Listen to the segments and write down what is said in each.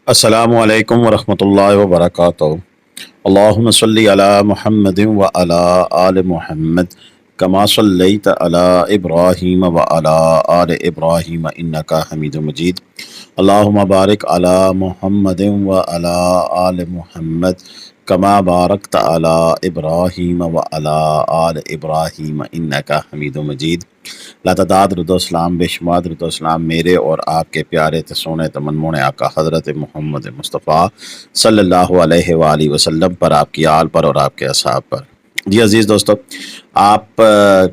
अस्सलामु अलैकुम वरहमतुल्लाहि वबरकातुहू। अल्लाहुम्मा सल्लि अला मुहम्मदिन व अला आलि मुहम्मद कमा सल्लैता अला इब्राहीम व अला आलि इब्राहीम इन्नका हमीदुम मजीद। अल्लाहुम्मा बारिक अला मुहम्मदिन व अला आलि मुहम्मद कमा बारकता अला इब्राहीम व अला आलि इब्राहीम इन्नका हमीदुम मजीद। लातादाद रुदोसलाम बेशुमार रुदोसलाम मेरे और आपके प्यारे तसोने तमन्नों आका हज़रत मोहम्मद मुस्तफ़ा सल्लल्लाहु अलैहि वालैहि वसल्लम पर, आपकी आल पर और आपके असहाब पर। जी अज़ीज़ दोस्तों, आप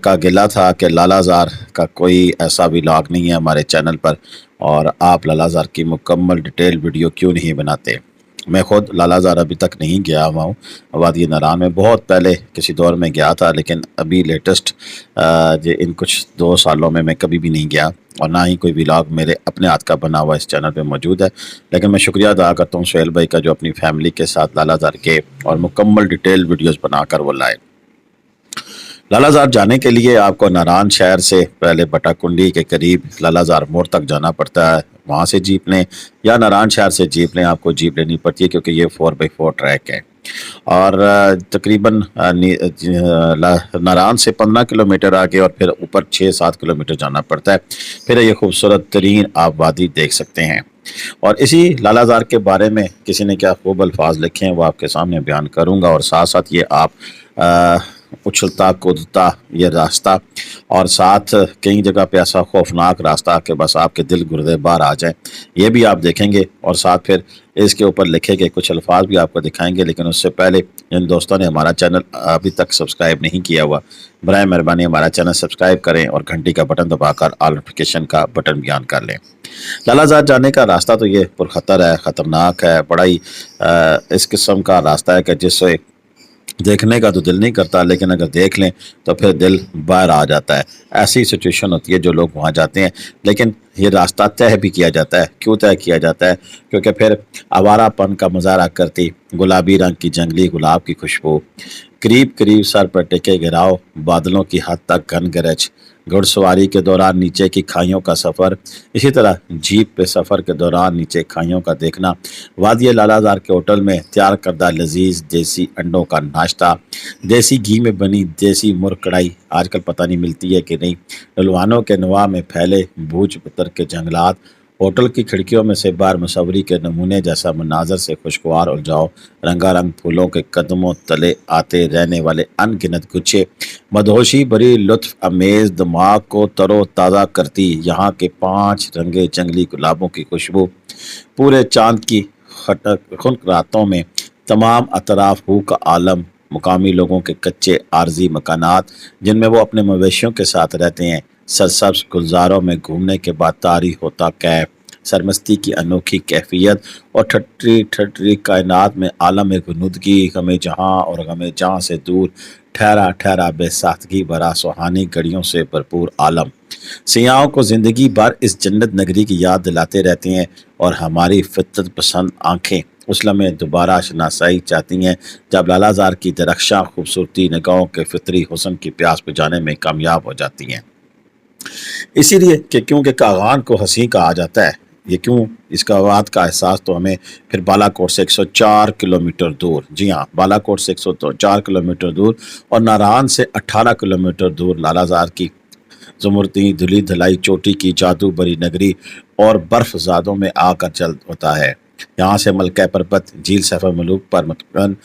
का गिला था कि लालाज़ार का कोई ऐसा व्लॉग नहीं है हमारे चैनल पर, और आप लालाज़ार की मुकम्मल डिटेल वीडियो क्यों नहीं बनाते। मैं ख़ुद लालाज़ार अभी तक नहीं गया हुआ हूँ। वादी नारान में बहुत पहले किसी दौर में गया था, लेकिन अभी लेटेस्ट इन कुछ 2 सालों में मैं कभी भी नहीं गया, और ना ही कोई व्लॉग मेरे अपने हाथ का बना हुआ इस चैनल पे मौजूद है। लेकिन मैं शुक्रिया अदा करता हूँ सुहेल भाई का, जो अपनी फैमिली के साथ लालाज़ार के और मुकम्मल डिटेल वीडियोज़ बनाकर वो लाए। लालाज़ार जाने के लिए आपको नारान शहर से पहले बटाकुंडी के करीब लालाज़ार मोड़ तक जाना पड़ता है, वहाँ से जीप लें, या नारान शहर से जीप लें। आपको जीप लेनी पड़ती है क्योंकि ये 4x4 ट्रैक है, और तकरीबन नारान से 15 किलोमीटर आगे और फिर ऊपर 6-7 किलोमीटर जाना पड़ता है। फिर ये खूबसूरत तरीन आप वादी देख सकते हैं। और इसी लालाज़ार के बारे में किसी ने क्या खूब अल्फाज लिखे हैं वो आपके सामने बयान करूँगा, और साथ साथ ये आप उछलता कूदता ये रास्ता, और साथ कई जगह पे ऐसा खौफनाक रास्ता कि बस आपके दिल गुर्दे बाहर आ जाए, ये भी आप देखेंगे। और साथ फिर इसके ऊपर लिखे गए कुछ अल्फाज भी आपको दिखाएंगे। लेकिन उससे पहले जिन दोस्तों ने हमारा चैनल अभी तक सब्सक्राइब नहीं किया हुआ, बराए मेहरबानी हमारा चैनल सब्सक्राइब करें और घंटी का बटन दबाकर ऑल नोटिफिकेशन का बटन भी ऑन कर लें। लालाज़ार जाने का रास्ता तो ये पुरखतर है, ख़तरनाक है, बड़ा ही इस किस्म का रास्ता है कि जिससे देखने का तो दिल नहीं करता, लेकिन अगर देख लें तो फिर दिल बाहर आ जाता है। ऐसी सिचुएशन होती है जो लोग वहाँ जाते हैं। लेकिन ये रास्ता तय भी किया जाता है। क्यों तय किया जाता है? क्योंकि फिर आवारापन का मुजाहरा करती गुलाबी रंग की जंगली गुलाब की खुशबू, करीब करीब सर पर टिके गिराव, बादलों की हद तक घन गरज, घुड़सवारी के दौरान नीचे की खाइयों का सफ़र, इसी तरह जीप पे सफ़र के दौरान नीचे खाइयों का देखना, वादी लालाज़ार के होटल में तैयार करदा लजीज देसी अंडों का नाश्ता, देसी घी में बनी देसी मुर्ग कढ़ाई आजकल पता नहीं मिलती है कि नहीं, डलवानों के नवा में फैले भूज पत्थर के जंगलात, होटल की खिड़कियों में से बाहर मुसव्वरी के नमूने जैसा मनाजर से खुशगवार उलझाओ, रंगारंग फूलों के कदमों तले आते रहने वाले अनगिनत गुच्छे, मदहोशी भरी लुत्फ अमेज दिमाग को तरो ताज़ा करती यहाँ के 5 रंगे जंगली गुलाबों की खुशबू, पूरे चांद की खुनक रातों में तमाम अतराफ हू का आलम, मुकामी लोगों के कच्चे आर्जी मकानात जिनमें वो अपने मवेशियों के साथ रहते हैं, सरसब्ज गुलजारों में घूमने के बाद तारी होता कैफ, सरमस्ती की अनोखी कैफियत, और ठटरी ठटरी कायनात में आलम गुनुदगी, गमे जहाँ और गमे जहाँ से दूर ठहरा ठहरा बेसाख्तगी भरा सुहानी घड़ियों से भरपूर आलम, सियाहों को ज़िंदगी भर इस जन्नत नगरी की याद दिलाते रहते हैं, और हमारी फितरत पसंद आँखें उस लम्हे दोबारा शनासाई चाहती हैं जब लालाज़ार की दरख्शां खूबसूरती निगाहों के फितरी हुस्न की प्यास बुझाने में कामयाब हो जाती हैं। इसीलिए कि क्योंकि कागान को हंसी कहा जाता है, ये क्यों, इसका बात का एहसास तो हमें फिर बालाकोट से 104 किलोमीटर दूर, जी हाँ, बालाकोट से 104 किलोमीटर दूर और नारान से 18 किलोमीटर दूर लालाज़ार की ज़ुमरती धुली धलाई चोटी की जादू भरी नगरी और बर्फ़ज़ादों में आकर चल होता है। यहाँ से मलका पर्वत झील सफ़र मलूक पर तकरीबन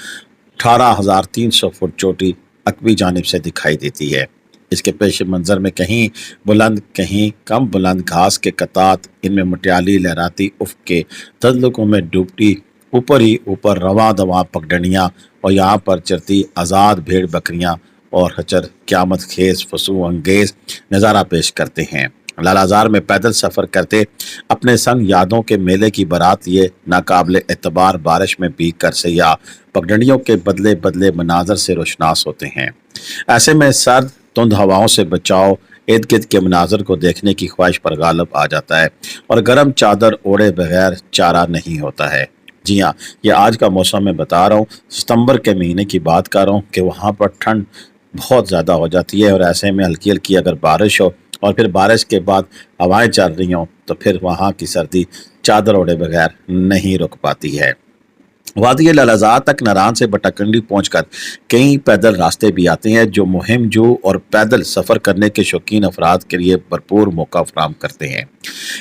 18,300 फुट चोटी अकबी जानिब से दिखाई देती है। इसके पेश मंज़र में कहीं बुलंद कहीं कम बुलंद घास के कतात, इनमें मटियाली लहराती उफ़ के तल्लुकों में डूबती ऊपर ही ऊपर रवां दवां पगडंडियाँ, और यहाँ पर चरती आज़ाद भेड़ बकरियाँ और हचर क़यामत खेज फसू अंगेज़ नज़ारा पेश करते हैं। लालाज़ार में पैदल सफ़र करते अपने संग यादों के मेले की बारात लिए नाकाबिले एतबार बारिश में भीग कर सयाह पगडंडियों के बदले बदले मनाजर से रोशनास होते हैं। ऐसे में सर्द तुंद हवाओं से बचाओ इर्द गिर्द के मनाजर को देखने की ख्वाहिश पर गालब आ जाता है, और गर्म चादर ओढ़े बगैर चारा नहीं होता है। जी हाँ, ये आज का मौसम मैं बता रहा हूँ, सितंबर के महीने की बात कर रहा हूँ कि वहाँ पर ठंड बहुत ज़्यादा हो जाती है, और ऐसे में हल्की हल्की अगर बारिश हो और फिर बारिश के बाद हवाएं चल रही हों तो फिर वहाँ की सर्दी चादर ओढ़े बगैर नहीं रुक पाती है। वादी लालाज़ार तक नारान से बटाकंडी पहुंचकर कई पैदल रास्ते भी आते हैं जो मुहिम जो और पैदल सफ़र करने के शौकीन अफराद के लिए भरपूर मौका फराहम करते हैं।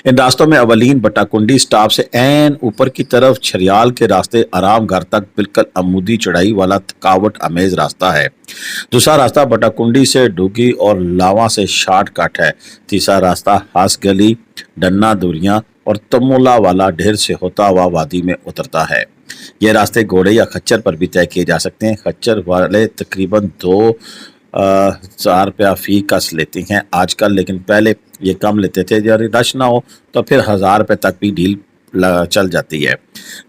इन रास्तों में अवलीन बटाकुंडी स्टॉप से ऐन ऊपर की तरफ छरियाल के रास्ते आराम घर तक बिल्कुल अमूदी चढ़ाई वाला थकावट अमेज रास्ता है। दूसरा रास्ता बटाकुंडी से डूगी और लावा से शॉर्टकट है। तीसरा रास्ता हास गली, डन्ना दूरियां और तमोला वाला ढेर से होता हुआ वादी में उतरता है। ये रास्ते घोड़े या खच्चर पर भी तय किए जा सकते हैं। खच्चर वाले तकरीबन 2-4 रुपया फी कस लेते हैं आजकल, लेकिन पहले ये कम लेते थे। यदि रश ना हो तो फिर 1000 रुपये तक भी डील चल जाती है।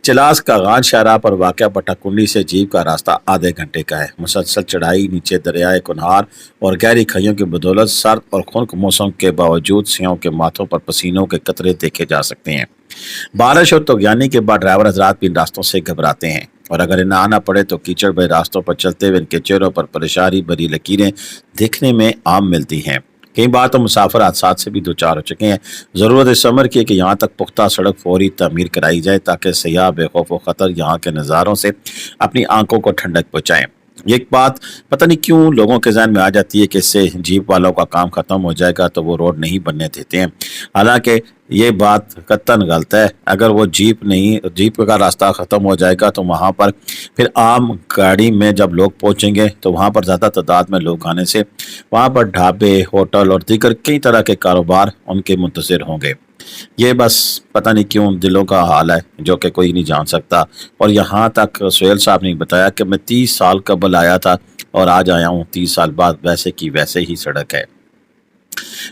चिलास का गान शाहरा पर वाक़ बटाकुंडी से जीप का रास्ता आधे घंटे का है। मुसलसल चढ़ाई नीचे दरियाए कुनहार और गहरी खइयों की बदौलत सर्द और खुनक मौसम के बावजूद सियाहों के माथों पर पसीनों के कतरे देखे जा सकते हैं। बारिश और तोगयानी के बाद ड्राइवर हजरात भी इन रास्तों से घबराते हैं और अगर इन्हें आना पड़े तो कीचड़ भरे रास्तों पर चलते हुए इनके चेहरों पर परेशानी भरी लकीरें देखने में आम मिलती हैं। कई बार तो मुसाफिर हादसा से भी दो चार हो चुके हैं। ज़रूरत इस अमर की है कि यहाँ तक पुख्ता सड़क फौरी तामीर कराई जाए ताकि सयाह बेखौफ व ख़तर यहाँ के नज़ारों से अपनी आंखों को ठंडक पहुँचाएँ। एक बात पता नहीं क्यों लोगों के ज़हन में आ जाती है कि इससे जीप वालों का काम ख़त्म हो जाएगा तो वो रोड नहीं बनने देते हैं। हालांकि ये बात कतई गलत है। अगर वो जीप का रास्ता ख़त्म हो जाएगा तो वहाँ पर फिर आम गाड़ी में जब लोग पहुँचेंगे तो वहाँ पर ज़्यादा तादाद में लोग आने से वहाँ पर ढाबे, होटल और दीगर कई तरह के कारोबार उनके मुंतज़िर होंगे। ये बस पता नहीं क्यों दिलों का हाल है जो कि कोई नहीं जान सकता। और यहाँ तक सुहेल साहब ने बताया कि मैं 30 साल कबल आया था और आज आया हूँ 30 साल बाद, वैसे की वैसे ही सड़क है।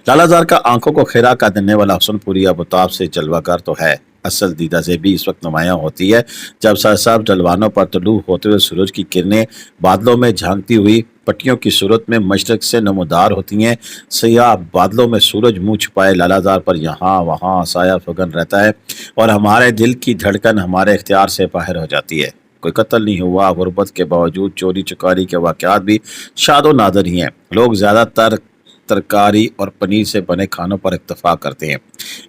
लालाजार का आंखों को खिरा कर देने वाला हसनपुरी अबुताब से जलवागर तो है, असल दीदा से भी इस वक्त नुमायां होती है जब सरसाब जलवानों पर तुलू होते हुए सूरज की किरणें बादलों में झांकती हुई पट्टियों की सूरत में मशरक से नमोदार होती हैं। सयाह बादलों में सूरज मुंह छुपाए लालाजार पर यहाँ वहाँ साया फगन रहता है और हमारे दिल की धड़कन हमारे इख्तियार से बाहर हो जाती है। कोई कत्ल नहीं हुआ, गुर्बत के बावजूद चोरी चकारी के वाक़यात भी शादो नादर ही हैं। लोग ज़्यादातर तरकारी और पनीर से बने खानों पर इत्तफा करते हैं।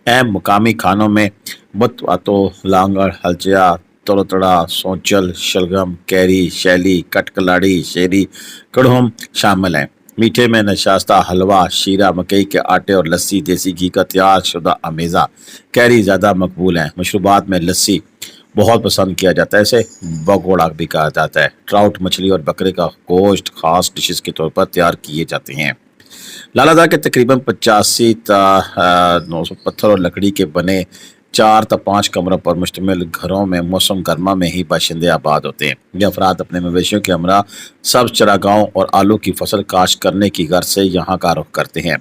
अहम मुकामी खानों में बतवातो, लांगड़, हलजिया, तोरतड़ा, सोचल, शलगम, कैरी, शैली, कटकलाड़ी, शेरी, कड़हम शामिल हैं। मीठे में नशास्ता, हलवा, शीरा, मकई के आटे और लस्सी, देसी घी का तैयार शुदा अमेज़ा कैरी ज़्यादा मकबूल हैं। मशरूबात में लस्सी बहुत पसंद किया जाता है, इसे बगोड़ा भी कहा जाता है। ट्राउट, मछली और बकरे का गोश्त खास डिशेस के तौर पर तैयार किए जाते हैं। लालाजार के तकरीबन 85 900 पत्थर और लकड़ी के बने 4 या 5 कमरों पर मुश्तमिल घरों में मौसम गर्मा में ही बाशिंदे आबाद होते हैं। ये अफराद अपने मवेशियों के हमरा सब्ज चरागाहों और आलू की फसल काश्त करने की गर्ज से यहाँ का रुख करते हैं।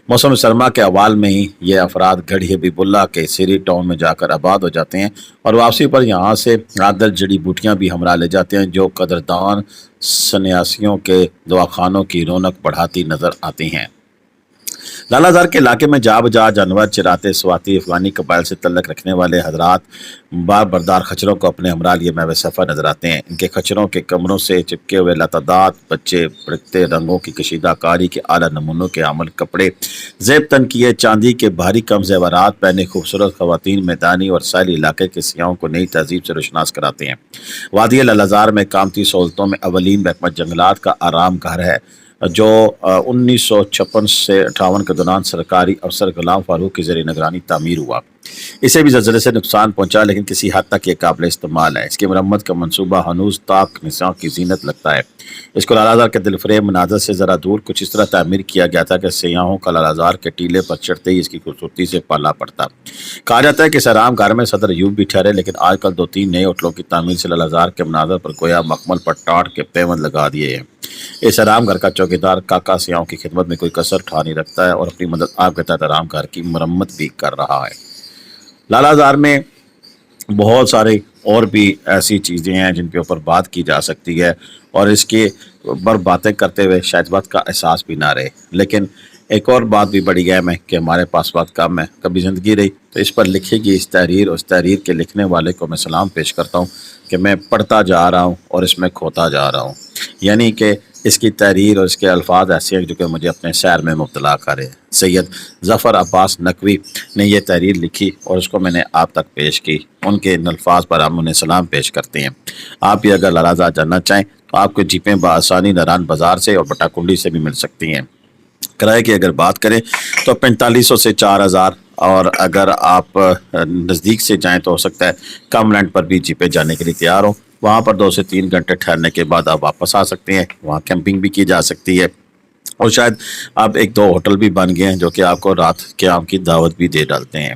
मौसम सरमा के अवाल में ही ये अफराद गढ़ी हबीबुल्ला के सीरी टाउन में जाकर आबाद हो जाते हैं और वापसी पर यहाँ से आदर जड़ी बूटियाँ भी हमरा ले जाते हैं जो कदरदान सन्यासियों के दवाखानों की रौनक बढ़ाती नजर आती हैं। लालाजार के इलाके में जा बजा जानवर चराते स्वाति अफगानी कबाइल से तल्लक रखने वाले हजरात बार बरदार खच्चरों को अपने हमरा लिए महव सफ़र नजर आते हैं। इनके खच्चरों के कमरों से चिपके हुए लतादात बच्चे भड़कते रंगों की कशीदा कारी के आला नमूनों के अमल कपड़े, जेब तन किए चांदी के भारी कम जेवरात पहने खूबसूरत खवातीन मैदानी और साहिली इलाके के सियाहों को नई तहजीब से रोशनास कराते हैं। वादी लालाजार में कामती सहूलतों में अवलीन महकमा जंगलात का आराम घर है जो 1956 से 58 के दौरान सरकारी अफसर गुलाम फारूक की ज़रिए निगरानी तामीर हुआ। इसे भी ज़लज़ले से नुकसान पहुंचा लेकिन किसी हद तक ये काबिल इस्तेमाल है। इसकी मरम्मत का मनसूबा हनूज ताक निसां की जीनत लगता है। इसको लालाजार के दिलफरेब मनाजर से ज़रा दूर कुछ इस तरह तामीर किया गया था कि सयाहों का लालाजार के टीले पर चढ़ते ही इसकी खूबसूरती से पाला पड़ता। कहा जाता है कि इस आराम घर में सदर अयूब भी ठहरे लेकिन आजकल 2-3 नए होटलों की तामीर से लालाजार के मनाजर पर गोया मखमल पर टाट के पैबंद लगा दिए हैं। इस आराम घर का चौकीदार काका सियाहों की खिदमत में कोई कसर उठा नहीं रखता है और अपनी मदद आप के तहत आराम घर की मरम्मत भी कर रहा है। लालाजार में बहुत सारे और भी ऐसी चीज़ें हैं जिन के ऊपर बात की जा सकती है और इसके ऊपर बातें करते हुए शायद बात का एहसास भी ना रहे। लेकिन एक और बात भी बड़ी अहम है कि हमारे पास वक्त कम है, कभी ज़िंदगी रही तो इस पर लिखेगी इस तहरीर, उस तहरीर के लिखने वाले को मैं सलाम पेश करता हूँ कि मैं पढ़ता जा रहा हूँ और इसमें खोता जा रहा हूँ। यानी कि اس کی تحریر اور اس کے الفاظ ایسے ہیں جو کہ مجھے اپنے شعر میں مبتلا کرے۔ سید ظفر عباس نقوی نے یہ تحریر لکھی اور اس کو میں نے آپ تک پیش کی۔ ان کے ان الفاظ پر ہم انہیں سلام پیش کرتے ہیں۔ آپ بھی اگر لالا زار جاننا چاہیں تو آپ کو جیپیں بآسانی نران بازار سے اور بٹا کنڈی سے بھی مل سکتی ہیں۔ کرائے کی اگر بات کریں تو 4500 سے 4000، اور اگر آپ نزدیک سے جائیں تو ہو سکتا ہے کم رینٹ پر بھی جیپیں جانے کے لیے تیار ہوں۔ وہاں پر 2 سے 3 گھنٹے ٹھہرنے کے بعد آپ واپس آ سکتے ہیں۔ وہاں کیمپنگ بھی کی جا سکتی ہے، اور شاید اب 1-2 ہوٹل بھی بن گئے ہیں جو کہ آپ کو رات قیام کی دعوت بھی دے ڈالتے ہیں۔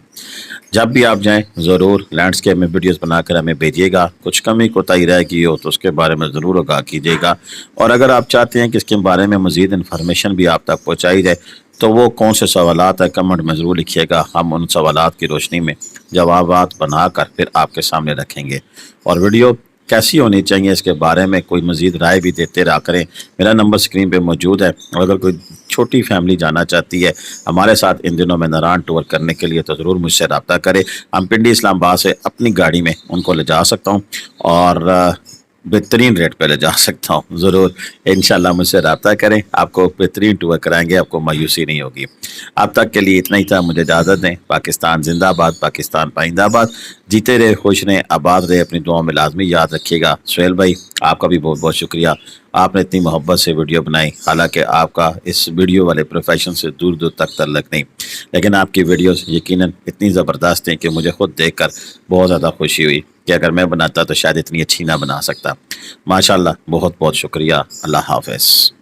جب بھی آپ جائیں ضرور لینڈسکیپ میں ویڈیوز بنا کر ہمیں بھیجیے گا۔ کچھ کمی کوتاہی رہ گئی ہو تو اس کے بارے میں ضرور آگاہ کیجیے گا، اور اگر آپ چاہتے ہیں کہ اس کے بارے میں مزید انفارمیشن بھی آپ تک پہنچائی جائے تو وہ کون سے سوالات ہیں کمنٹ میں ضرور لکھیے گا۔ ہم ان سوالات کی روشنی میں جوابات بنا کر پھر آپ کے سامنے رکھیں گے، اور ویڈیو کیسی ہونی چاہیے اس کے بارے میں کوئی مزید رائے بھی دیتے رہا کریں۔ میرا نمبر سکرین پہ موجود ہے، اور اگر کوئی چھوٹی فیملی جانا چاہتی ہے ہمارے ساتھ ان دنوں میں ناران ٹور کرنے کے لیے تو ضرور مجھ سے رابطہ کرے۔ ہم پنڈی اسلام آباد سے اپنی گاڑی میں ان کو لے جا سکتا ہوں، اور بہترین ریٹ پہ لے جا سکتا ہوں۔ ضرور انشاءاللہ مجھ سے رابطہ کریں، آپ کو بہترین ٹور کرائیں گے، آپ کو مایوسی نہیں ہوگی۔ اب تک کے لیے اتنا ہی تھا، مجھے اجازت دیں۔ پاکستان زندہ باد، پاکستان پائندہ آباد۔ جیتے رہے، خوش رہیں، آباد رہے، اپنی دعاؤں میں لازمی یاد رکھیے گا۔ سہیل بھائی آپ کا بھی بہت بہت شکریہ، آپ نے اتنی محبت سے ویڈیو بنائی، حالانکہ آپ کا اس ویڈیو والے پروفیشن سے دور دور تک تعلق نہیں، لیکن آپ کی ویڈیوز یقیناً اتنی زبردست ہیں کہ مجھے خود دیکھ کر بہت زیادہ خوشی ہوئی کہ اگر میں بناتا تو شاید اتنی اچھی نہ بنا سکتا۔ ماشاءاللہ، بہت بہت شکریہ۔ اللہ حافظ۔